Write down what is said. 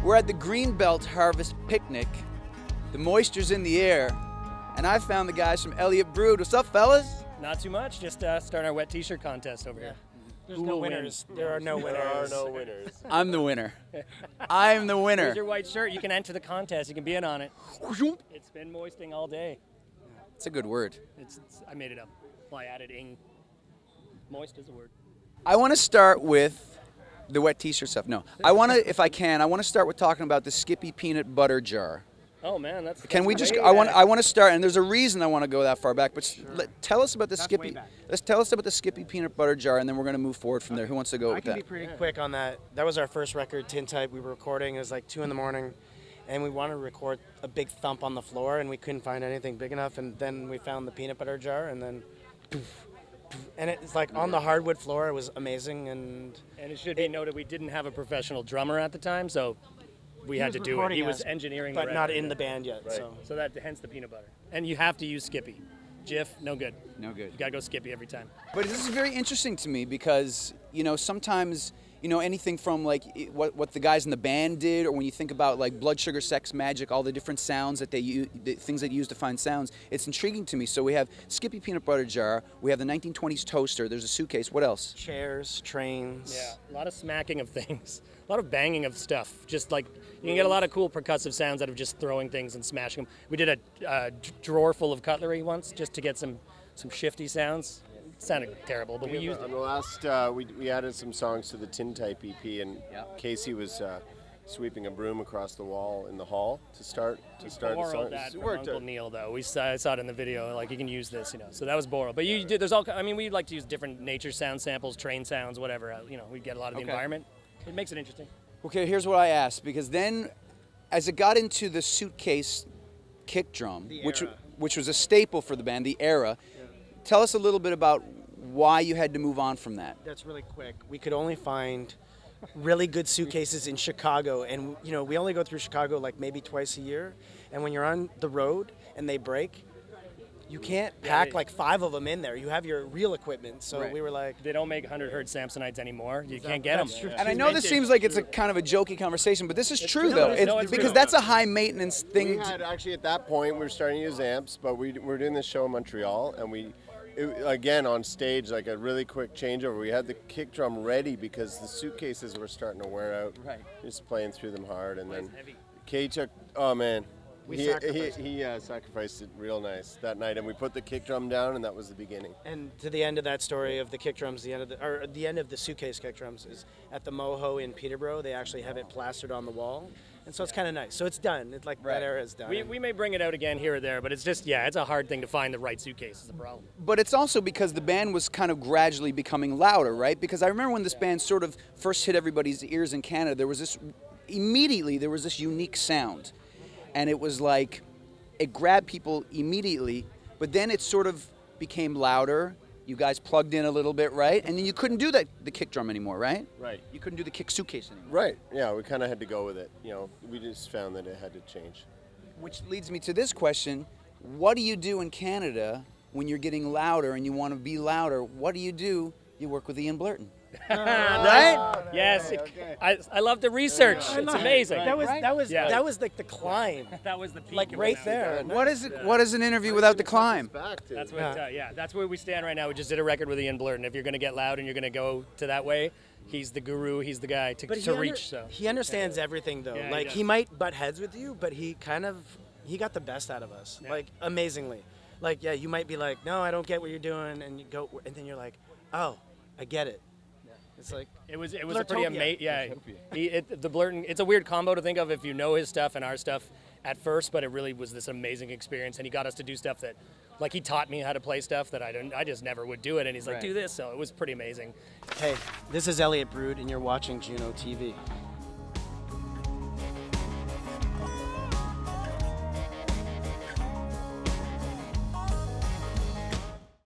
We're at the Greenbelt Harvest Picnic. The moisture's in the air, and I found the guys from Elliott Brood. What's up, fellas? Not too much, just starting our wet t-shirt contest over here. There's no winners. There are no winners. There are no winners. I'm the winner. I'm the winner. Here's your white shirt. You can enter the contest. You can be in on it. It's been moisting all day. It's a good word. I made it up. Well, I added ing. Moist is a word. I want to start with the wet t-shirt stuff. No, I want to, if I can, I want to start with talking about the Skippy peanut butter jar. Oh man, that's. Can we that's just? I want to start, and there's a reason I want to go that far back. But Sure. tell us about the That's Skippy. way back. Let's tell us about the Skippy peanut butter jar, and then we're going to move forward from there. Who wants to go I with can that? be pretty quick on that. That was our first record, Tin Type. We were recording. It was like 2 in the morning, and we wanted to record a big thump on the floor, and we couldn't find anything big enough. And then we found the peanut butter jar, and then, and it's like on the hardwood floor. It was amazing, and it should be noted we didn't have a professional drummer at the time, so we had to do it. recording He was us, engineering, but the not record. in the band yet. Right. So that hence the peanut butter. And you have to use Skippy. Jif, no good. No good. You gotta go Skippy every time. But this is very interesting to me because, you know, sometimes, you know, anything from like what the guys in the band did, or when you think about like Blood Sugar Sex Magic, all the different sounds that they use, the things that you use to find sounds, it's intriguing to me. So we have Skippy peanut butter jar, we have the 1920s toaster, there's a suitcase, what else? chairs, trains. Yeah, a lot of smacking of things, a lot of banging of stuff. Just like you can get a lot of cool percussive sounds out of just throwing things and smashing them. We did a drawer full of cutlery once just to get some shifty sounds. It sounded terrible, but we used On it. the last, we added some songs to the Tin Type EP, and Casey was sweeping a broom across the wall in the hall to start the Borrowed song. that It from worked Uncle out. Neil, though. I saw it in the video. Like you can use this, you know. So that was borrowed. But you did. There's all. I mean, we like to use different nature sound samples, train sounds, whatever. You know, we get a lot of the environment. It makes it interesting. Okay, here's what I asked, because then as it got into the suitcase kick drum, which was a staple for the band, the era, tell us a little bit about why you had to move on from that. That's really quick. We could only find really good suitcases in Chicago, and you know we only go through Chicago like maybe twice a year. And when you're on the road and they break, you can't pack like 5 of them in there. You have your real equipment, so we were like, They don't make 100 Hz Samsonites anymore. You can't get them. And I know this seems like it's a kind of a jokey conversation, but this is true, true. though. No, it's Because true. that's a high maintenance thing. We had actually at that point we were starting to use amps, but we were doing this show in Montreal, and again on stage, like a really quick changeover. We had the kick drum ready because the suitcases were starting to wear out. Right. Just playing through them hard, and then heavy. Kay took. Oh man. He sacrificed sacrificed it real nice that night, and we put the kick drum down, and that was the beginning. and to the end of that story of the kick drums, the end of the suitcase kick drums is at the Moho in Peterborough. They actually have it plastered on the wall, and so it's kind of nice. So it's done. It's like that era is done. We may bring it out again here or there, but it's just, it's a hard thing to find the right suitcase is the problem. But it's also because the band was kind of gradually becoming louder, right? Because I remember when this band sort of first hit everybody's ears in Canada, there was this unique sound. And it was like, it grabbed people immediately, but then it sort of became louder. You guys plugged in a little bit, right? And then you couldn't do the kick drum anymore, right? Right. You couldn't do the kick suitcase anymore. Right. Yeah, we kind of had to go with it. You know, we just found that it had to change. Which leads me to this question. What do you do in Canada when you're getting louder and you want to be louder? What do? You work with Ian Blurton. Right? Yes, I love the research. It's amazing. That was like the climb, That was the peak. like of right it. there. What is it? What is an interview without the climb? Back to That's what. That's where we stand right now. We just did a record with Ian Blurton. If you're going to get loud and you're going to go to that way, he's the guru. He's the guy to reach. So he understands everything though. Yeah, he like does. he might butt heads with you, but he got the best out of us. Yeah. Like amazingly. Like you might be like, no, I don't get what you're doing, and you go, and then you're like, oh, I get it. It's like it was a pretty Blurtopia. amazing. The Blurton. It's a weird combo to think of if you know his stuff and our stuff at first, but it really was this amazing experience, and he got us to do stuff that, like he taught me how to play stuff that I just never would do it, and he's like, do this. So it was pretty amazing. Hey, this is Elliott Brood, and you're watching JUNO TV.